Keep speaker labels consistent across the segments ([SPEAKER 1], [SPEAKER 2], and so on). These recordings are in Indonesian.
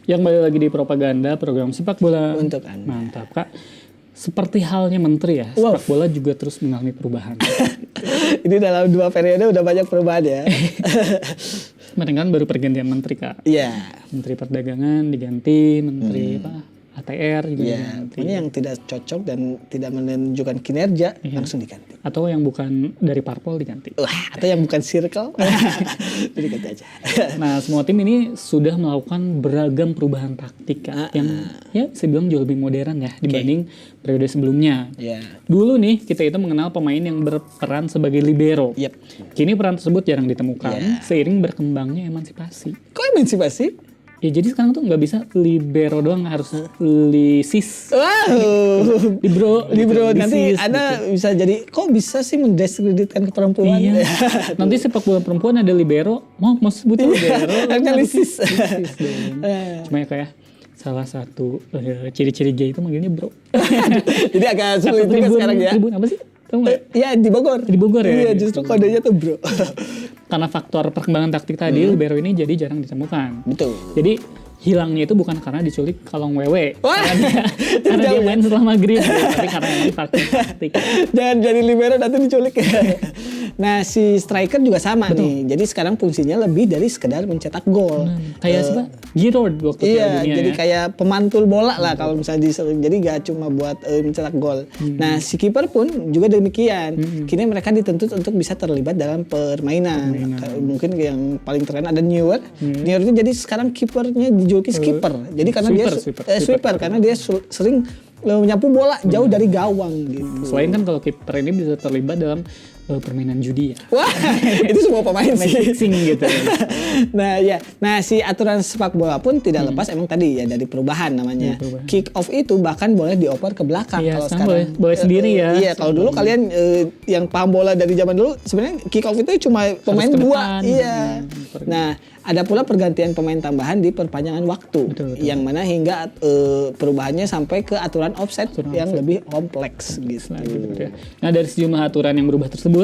[SPEAKER 1] Yang balik lagi di propaganda program sepak bola.
[SPEAKER 2] Untuk Anda.
[SPEAKER 1] Mantap, Kak. Seperti halnya menteri ya, sepak bola juga terus mengalami perubahan.
[SPEAKER 2] Ini dalam 2 periode udah banyak perubahan ya.
[SPEAKER 1] Kemarin kan baru pergantian menteri, Kak.
[SPEAKER 2] Iya.
[SPEAKER 1] Menteri Perdagangan diganti, menteri ATR juga diganti.
[SPEAKER 2] Ini yang tidak cocok dan tidak menunjukkan kinerja langsung diganti.
[SPEAKER 1] Atau yang bukan dari parpol diganti.
[SPEAKER 2] Wah, atau yang bukan circle. Jadi ganti aja.
[SPEAKER 1] Nah, semua tim ini sudah melakukan beragam perubahan taktik, Kak, yang ya saya bilang jauh lebih modern ya dibanding periode sebelumnya.
[SPEAKER 2] Iya.
[SPEAKER 1] Dulu nih kita itu mengenal pemain yang berperan sebagai libero.
[SPEAKER 2] Yep.
[SPEAKER 1] Kini peran tersebut jarang ditemukan seiring berkembangnya emansipasi.
[SPEAKER 2] Kok emansipasi?
[SPEAKER 1] Ya jadi sekarang tuh nggak bisa libero doang, harus lisis.
[SPEAKER 2] Wow. Libero nanti
[SPEAKER 1] lisis,
[SPEAKER 2] Anda bisa jadi, kok bisa sih mendiskreditkan ke perempuan?
[SPEAKER 1] Iya. Nanti sepak bola perempuan ada libero, mau sebutnya libero.
[SPEAKER 2] Harusnya lisis.
[SPEAKER 1] Cuma ya kayak salah satu ciri-ciri gay itu manggilnya bro.
[SPEAKER 2] Jadi agak sulit juga sekarang ya.
[SPEAKER 1] Tribun apa sih? Tahu nggak?
[SPEAKER 2] Iya di Bogor.
[SPEAKER 1] Di Bogor ya.
[SPEAKER 2] Iya justru kodenya tuh bro.
[SPEAKER 1] Karena faktor perkembangan taktik tadi, libero ini jadi jarang ditemukan.
[SPEAKER 2] Betul.
[SPEAKER 1] Jadi hilangnya itu bukan karena diculik kalong wewe.
[SPEAKER 2] Wah,
[SPEAKER 1] karena dia main setelah maghrib. Tapi karena memang faktor taktik.
[SPEAKER 2] Jangan jadi libero nanti diculik. Nah si striker juga sama nih. Jadi sekarang fungsinya lebih dari sekedar mencetak gol.
[SPEAKER 1] Kayak siapa? Giroud waktu
[SPEAKER 2] Iya,
[SPEAKER 1] dunia
[SPEAKER 2] jadi
[SPEAKER 1] ya.
[SPEAKER 2] kayak pemantul bola lah kalau misalnya jadi gak cuma buat mencetak gol. Nah si kiper pun juga demikian. Kini mereka dituntut untuk bisa terlibat dalam permainan. Mungkin yang paling keren ada Neuer. Neuer itu jadi sekarang kipernya dijuluki skipper. Jadi karena sweeper karena dia sering menyapu bola jauh dari gawang gitu.
[SPEAKER 1] Selain kan kalau kiper ini bisa terlibat dalam permainan judi ya.
[SPEAKER 2] Wah, itu semua pemain sih.
[SPEAKER 1] Fixing gitu.
[SPEAKER 2] Nah ya, si aturan sepak bola pun tidak lepas emang tadi ya dari perubahan namanya. Kick off itu bahkan boleh dioper ke belakang
[SPEAKER 1] Iya,
[SPEAKER 2] kalau sekarang.
[SPEAKER 1] boleh sendiri ya.
[SPEAKER 2] Iya, kalau dulu kalian yang paham bola dari zaman dulu sebenarnya kick off itu cuma pemain dua. Iya. Nah, ada pula pergantian pemain tambahan di perpanjangan waktu,
[SPEAKER 1] Betul.
[SPEAKER 2] yang mana hingga perubahannya sampai ke aturan offside yang lebih kompleks gitu.
[SPEAKER 1] Ya. Nah dari sejumlah aturan yang berubah tersebut,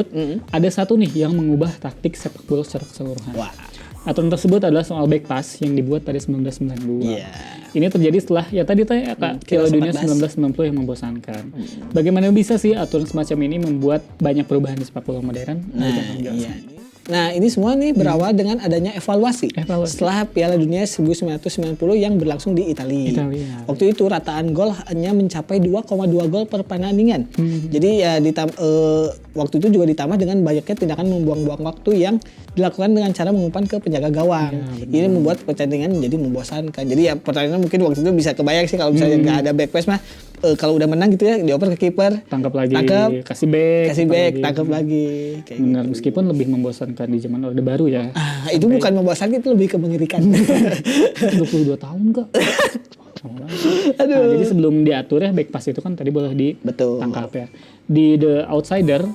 [SPEAKER 1] ada satu nih yang mengubah taktik sepak bola secara keseluruhan.
[SPEAKER 2] Wah.
[SPEAKER 1] Aturan tersebut adalah soal back pass yang dibuat pada 1992.
[SPEAKER 2] Iya.
[SPEAKER 1] Ini terjadi setelah ya tadi Kak, Piala Dunia 1990 yang membosankan. Bagaimana bisa sih aturan semacam ini membuat banyak perubahan di sepak bola modern?
[SPEAKER 2] Iya. Nah ini semua nih berawal dengan adanya evaluasi. Setelah Piala Dunia 1990 yang berlangsung di Italia. Waktu itu rataan gol hanya mencapai 2,2 gol per pertandingan. Jadi ya waktu itu juga ditambah dengan banyaknya tindakan membuang-buang waktu yang dilakukan dengan cara mengumpan ke penjaga gawang. Ini membuat pertandingan menjadi membosankan. Jadi ya pertandingan mungkin waktu itu bisa kebayang sih kalau misalnya nggak ada back pass mah. Kalau udah menang gitu ya dioper ke kiper,
[SPEAKER 1] tangkap lagi, kasih back,
[SPEAKER 2] tangkap lagi.
[SPEAKER 1] Kayak benar, gitu. Meskipun lebih membosankan di zaman Orde Baru ya.
[SPEAKER 2] Itu bukan membosankan, itu lebih ke mengerikan.
[SPEAKER 1] 22 tahun kok.
[SPEAKER 2] Aduh.
[SPEAKER 1] Nah, jadi sebelum diatur ya back pass itu kan tadi boleh ditangkap ya. Di The Outsider,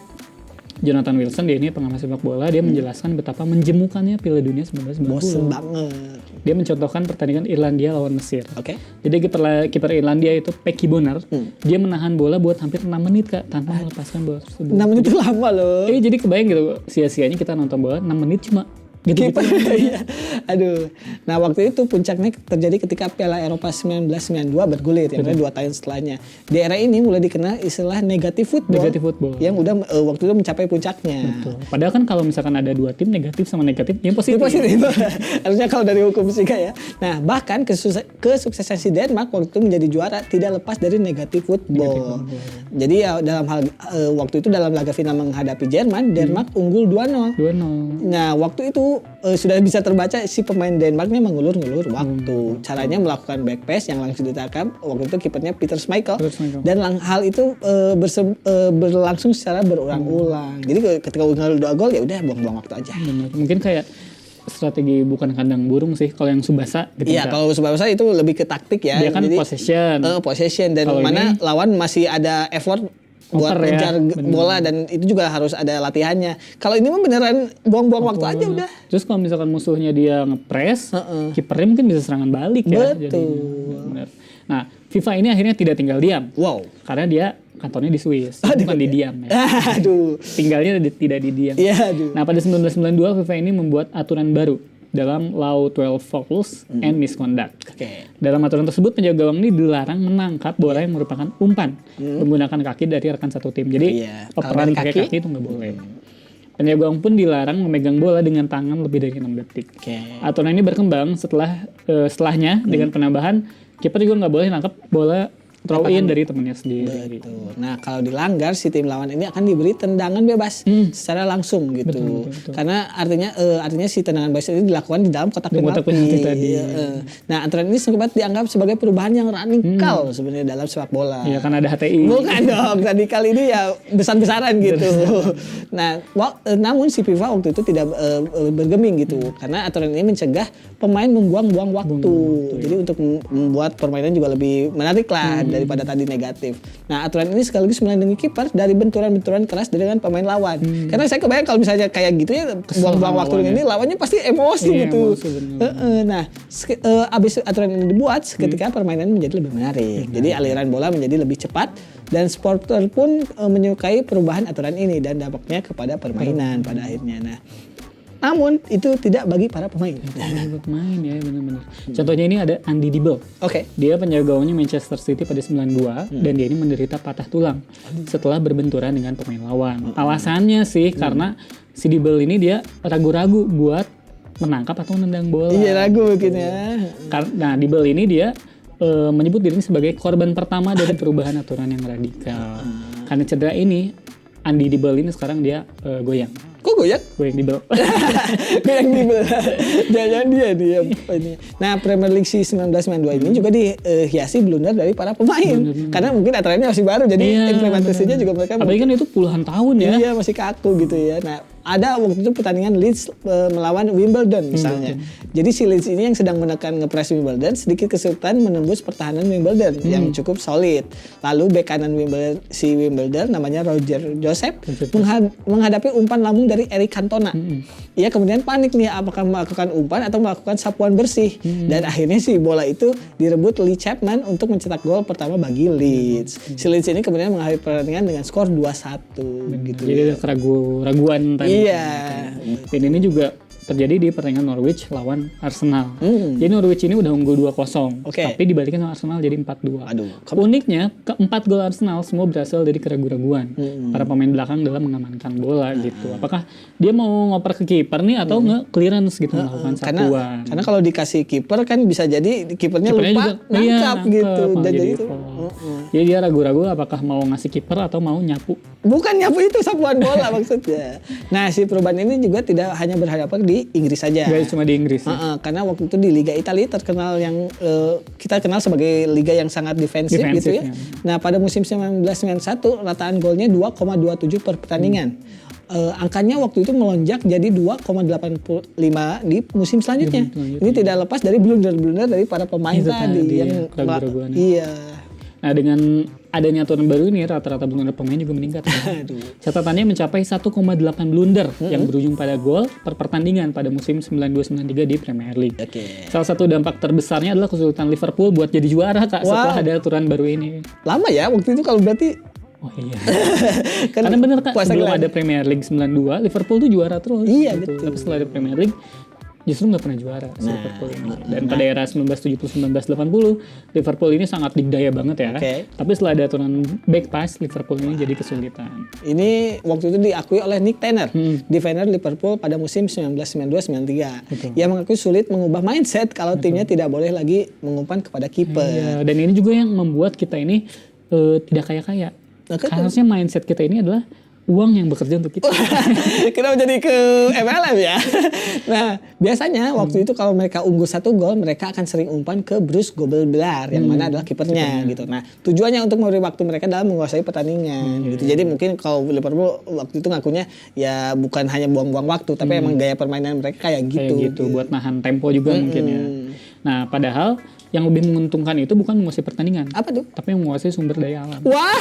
[SPEAKER 1] Jonathan Wilson, dia ini pengamat sepak bola, dia menjelaskan betapa menjemukannya Piala Dunia 1990.
[SPEAKER 2] Bosen banget.
[SPEAKER 1] Dia mencontohkan pertandingan Irlandia lawan Mesir.
[SPEAKER 2] Oke.
[SPEAKER 1] Jadi kiper Irlandia itu Peggy Bonner, dia menahan bola buat hampir 6 menit Kak, tanpa melepaskan bola tersebut.
[SPEAKER 2] 6 menit itu lama loh.
[SPEAKER 1] Jadi kebayang gitu, sia-sianya kita nonton bola 6 menit cuma gitu.
[SPEAKER 2] Iya. Aduh. Nah waktu itu puncaknya terjadi ketika Piala Eropa 1992 bergulir, yang 2 tahun setelahnya. Di era ini mulai dikenal istilah negatif football. Yang udah waktu itu mencapai puncaknya.
[SPEAKER 1] Betul. Padahal kan kalau misalkan ada 2 tim negatif sama negatif, yang positif.
[SPEAKER 2] Harusnya kalau dari hukum fisika ya. Nah bahkan kesuksesan si Denmark waktu itu menjadi juara tidak lepas dari negatif football. Jadi ya dalam hal waktu itu dalam laga final menghadapi Jerman, Denmark unggul 2-0. Nah waktu itu sudah bisa terbaca si pemain Denmarknya mengulur-ngulur waktu. Caranya melakukan back pass yang langsung ditangkap. Waktu itu kipernya Peter Schmeichel. Dan hal itu berlangsung secara berulang-ulang. Jadi ketika ngulur 2 gol ya udah buang-buang waktu aja.
[SPEAKER 1] Benar. Mungkin kayak strategi bukan kandang burung sih kalau yang Tsubasa gitu.
[SPEAKER 2] Iya, kalau Tsubasa itu lebih ke taktik ya.
[SPEAKER 1] Dia kan jadi, possession
[SPEAKER 2] dan kalo mana lawan masih ada effort buat ngejar bola dan itu juga harus ada latihannya. Kalau ini mah beneran buang-buang waktu aja udah.
[SPEAKER 1] Terus kalau misalkan musuhnya dia ngepres, kipernya mungkin bisa serangan balik ya.
[SPEAKER 2] Betul.
[SPEAKER 1] Jadi, bener. Nah, FIFA ini akhirnya tidak tinggal diam.
[SPEAKER 2] Wow.
[SPEAKER 1] Karena dia kantornya di Swiss, bukan di diam ya.
[SPEAKER 2] Aduh.
[SPEAKER 1] Tinggalnya tidak di diam.
[SPEAKER 2] Iya, aduh.
[SPEAKER 1] Nah, pada 1992 FIFA ini membuat aturan baru. dalam Law 12 Fouls and Misconduct.
[SPEAKER 2] Oke.
[SPEAKER 1] Dalam aturan tersebut, penjaga gawang ini dilarang menangkap bola yang merupakan umpan menggunakan kaki dari rekan satu tim. Jadi operan pakai kaki itu nggak boleh. Penjaga gawang pun dilarang memegang bola dengan tangan lebih dari 6 detik. Aturan ini berkembang setelahnya dengan penambahan kiper juga nggak boleh nangkap bola throw in dari temannya sendiri.
[SPEAKER 2] Betul. Nah, kalau dilanggar si tim lawan ini akan diberi tendangan bebas secara langsung gitu.
[SPEAKER 1] Betul.
[SPEAKER 2] Karena artinya si tendangan bebas ini dilakukan di dalam kotak penalti
[SPEAKER 1] tadi.
[SPEAKER 2] Nah, aturan ini sempat dianggap sebagai perubahan yang radikal sebenarnya dalam sepak bola.
[SPEAKER 1] Iya, kan ada HTI.
[SPEAKER 2] Bukan dong, radikal ini ya besar-besaran gitu. Nah, namun si FIFA waktu itu tidak bergeming gitu. Karena aturan ini mencegah pemain membuang-buang waktu. Jadi untuk membuat permainan juga lebih menarik lah daripada tadi negatif. Nah, aturan ini sekaligus melindungi kiper dari benturan-benturan keras dengan pemain lawan. Karena saya kebayang kalau misalnya kayak gitu ya buang-buang waktu ini lawannya pasti emosi gitu. Nah, abis aturan ini dibuat ketika permainan menjadi lebih menarik. Jadi aliran bola menjadi lebih cepat dan supporter pun menyukai perubahan aturan ini dan dampaknya kepada permainan pada akhirnya. Nah, namun itu tidak bagi para pemain.
[SPEAKER 1] Pemain ya, benar-benar. Contohnya ini ada Andy Dibble. Dia penjaga gawangnya Manchester City pada 92 dan dia ini menderita patah tulang setelah berbenturan dengan pemain lawan. Alasannya sih karena si Dibble ini dia ragu-ragu buat menangkap atau menendang bola.
[SPEAKER 2] Iya, ragu mungkin ya.
[SPEAKER 1] Nah, Dibble ini dia menyebut dirinya sebagai korban pertama dari perubahan aturan yang radikal. Karena cedera ini, Andy Dibble ini sekarang dia goyang.
[SPEAKER 2] Kok goyang?
[SPEAKER 1] Goyang Dibble.
[SPEAKER 2] Goyang Dibble. Jangan dia ini. Nah, Premier League si 1992 ini juga dihiasi blunder dari para pemain. Karena mungkin aturannya masih baru, jadi implementasinya juga mereka.
[SPEAKER 1] Apalagi kan itu puluhan tahun ya.
[SPEAKER 2] Iya, masih kaku gitu ya. Nah, ada waktu itu pertandingan Leeds melawan Wimbledon misalnya. Jadi si Leeds ini yang sedang menekan ngepres Wimbledon sedikit kesulitan menembus pertahanan Wimbledon yang cukup solid. Lalu bek kanan Wimbledon namanya Roger Joseph menghadapi umpan lambung dari Eric Cantona. Ia kemudian panik nih apakah melakukan umpan atau melakukan sapuan bersih. Dan akhirnya si bola itu direbut Lee Chapman untuk mencetak gol pertama bagi Leeds. Si Leeds ini kemudian mengakhiri pertandingan dengan skor 2-1 gitu.
[SPEAKER 1] Jadi ada keraguan tadi.
[SPEAKER 2] Iya.
[SPEAKER 1] Dan ini juga terjadi di pertandingan Norwich lawan Arsenal. Jadi Norwich ini udah unggul 2-0. Tapi dibalikin sama Arsenal jadi 4-2. Uniknya, keempat gol Arsenal semua berasal dari keraguan-raguan para pemain belakang dalam mengamankan bola gitu. Apakah dia mau ngoper ke kiper nih atau nge-clearance gitu melakukan sapuan.
[SPEAKER 2] Karena kalau dikasih kiper kan bisa jadi kipernya lupa nangkap gitu. Dan jadi itu.
[SPEAKER 1] Jadi dia ragu-ragu apakah mau ngasih kiper atau mau nyapu.
[SPEAKER 2] Bukan nyapu, itu sapuan bola maksudnya. Nah, si perubahan ini juga tidak hanya berhadapan di Inggris saja.
[SPEAKER 1] Gak cuma di Inggris.
[SPEAKER 2] Karena waktu itu di Liga Italia terkenal yang kita kenal sebagai liga yang sangat defensif gitu ya. Nah, pada musim 1991 rataan golnya 2,27 per pertandingan. Angkanya waktu itu melonjak jadi 2,85 di musim selanjutnya. Ini tidak lepas dari blunder-blunder dari para pemain tadi yang Nah, dengan adanya aturan baru ini rata-rata blunder pemain juga meningkat. Catatannya mencapai 1,8 blunder yang berujung pada gol per pertandingan pada musim 92-93 di Premier League. Salah satu dampak terbesarnya adalah kesulitan Liverpool buat jadi juara setelah ada aturan baru ini. Lama ya waktu itu kalau berarti.
[SPEAKER 1] Oh iya. Karena bener Kak, sebelum ada Premier League 92, Liverpool tuh juara terus.
[SPEAKER 2] Iya
[SPEAKER 1] gitu. Tapi setelah ada Premier League justru nggak pernah juara Liverpool ini. Dan pada era 1970-1980 Liverpool ini sangat digdaya banget ya. Tapi setelah ada aturan back pass, Liverpool ini jadi kesulitan.
[SPEAKER 2] Ini waktu itu diakui oleh Nick Tanner, defender Liverpool pada musim 1992-93. Ia mengakui sulit mengubah mindset kalau timnya tidak boleh lagi mengumpan kepada kiper.
[SPEAKER 1] Dan ini juga yang membuat kita ini tidak kaya-kaya. Harusnya mindset kita ini adalah uang yang bekerja untuk kita.
[SPEAKER 2] Kenapa jadi ke MLM ya? Nah, biasanya waktu itu kalau mereka unggul 1 gol, mereka akan sering umpan ke Bruce Gobelbelaar yang mana adalah kipernya gitu. Nah, tujuannya untuk memberi waktu mereka dalam menguasai pertandingan gitu. Jadi mungkin kalau Liverpool waktu itu ngakunya ya bukan hanya buang-buang waktu, tapi emang gaya permainan mereka kayak gitu.
[SPEAKER 1] Kayak gitu, buat nahan tempo juga mungkin ya. Nah, padahal yang lebih menguntungkan itu bukan menguasai pertandingan.
[SPEAKER 2] Apa tuh?
[SPEAKER 1] Tapi menguasai sumber daya alam.
[SPEAKER 2] Wah,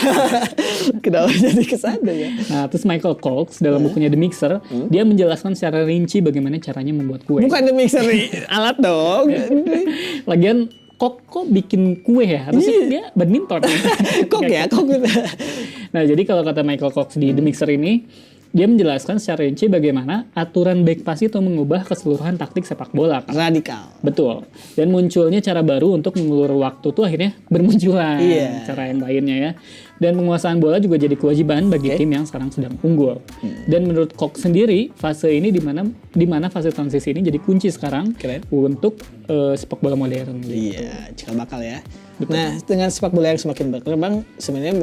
[SPEAKER 2] kenapa jadi kesana ya?
[SPEAKER 1] Nah, terus Michael Cox dalam bukunya The Mixer, dia menjelaskan secara rinci bagaimana caranya membuat kue.
[SPEAKER 2] Bukan The Mixer, alat dong.
[SPEAKER 1] Lagian kok bikin kue ya? Harusnya dia badminton.
[SPEAKER 2] Kok ya?
[SPEAKER 1] Nah, jadi kalau kata Michael Cox di The Mixer ini, Dia menjelaskan secara rinci bagaimana aturan back pass itu mengubah keseluruhan taktik sepak bola.
[SPEAKER 2] Radikal.
[SPEAKER 1] Betul. Dan munculnya cara baru untuk mengulur waktu tuh akhirnya bermunculan.
[SPEAKER 2] Iya.
[SPEAKER 1] Cara yang lainnya ya. Dan penguasaan bola juga jadi kewajiban bagi tim yang sekarang sedang unggul. Dan menurut Koch sendiri, fase ini di mana fase transisi ini jadi kunci sekarang untuk sepak bola modern. Gitu.
[SPEAKER 2] Iya, cikal bakal ya. Betul. Nah, dengan sepak bola yang semakin berkembang, sebenarnya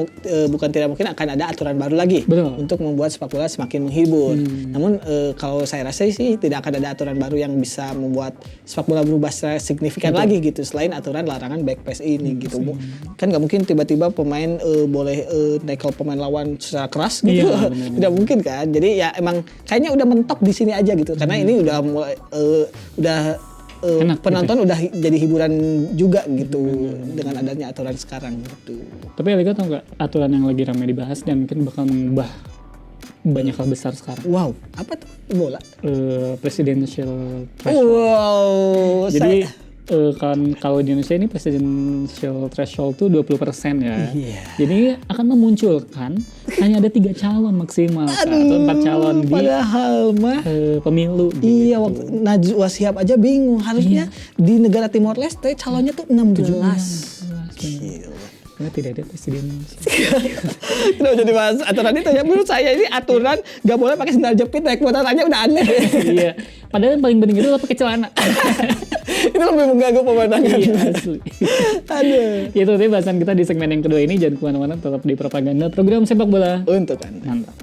[SPEAKER 2] bukan tidak mungkin akan ada aturan baru lagi.
[SPEAKER 1] Betul.
[SPEAKER 2] Untuk membuat sepak bola semakin menghibur. Namun kalau saya rasa sih tidak akan ada aturan baru yang bisa membuat sepak bola berubah secara signifikan lagi gitu, selain aturan larangan back pass ini gitu. Kan nggak mungkin tiba-tiba pemain boleh nekel pemain lawan secara keras gitu. Iya, tidak mungkin kan. Jadi ya emang kayaknya udah mentok di sini aja gitu. Karena ini udah mulai penonton gitu. Udah jadi hiburan juga gitu dengan adanya aturan sekarang gitu.
[SPEAKER 1] Tapi Liga tau nggak aturan yang lagi ramai dibahas dan mungkin bakal mengubah banyak hal besar sekarang.
[SPEAKER 2] Wow, apa tuh bola?
[SPEAKER 1] Presidential threshold.
[SPEAKER 2] Wow.
[SPEAKER 1] Jadi kan kalau di Indonesia ini presidential threshold tuh 20% ya. Yeah. Jadi akan memunculkan hanya ada 3 calon maksimal atau 4 calon di
[SPEAKER 2] padahal mah
[SPEAKER 1] pemilu.
[SPEAKER 2] Iya, waktu Najwa Shihab aja bingung. Harusnya di negara Timor Leste calonnya tuh 16.
[SPEAKER 1] Gila. Karena tidak ada presiden.
[SPEAKER 2] Kenapa jadi bahas aturan itu ya? Menurut saya ini aturan gak boleh pakai sandal jepit naik motor aja udah aneh.
[SPEAKER 1] Iya. Padahal yang paling penting itu pakai celana.
[SPEAKER 2] Itu lebih mengganggu pemandangan.
[SPEAKER 1] Iya, asli.
[SPEAKER 2] Aduh.
[SPEAKER 1] Itu tadi bahasan kita di segmen yang kedua ini. Jangan kemana-mana, tetap di Propaganda, program sepak bola
[SPEAKER 2] untuk Anda.
[SPEAKER 1] Mantap.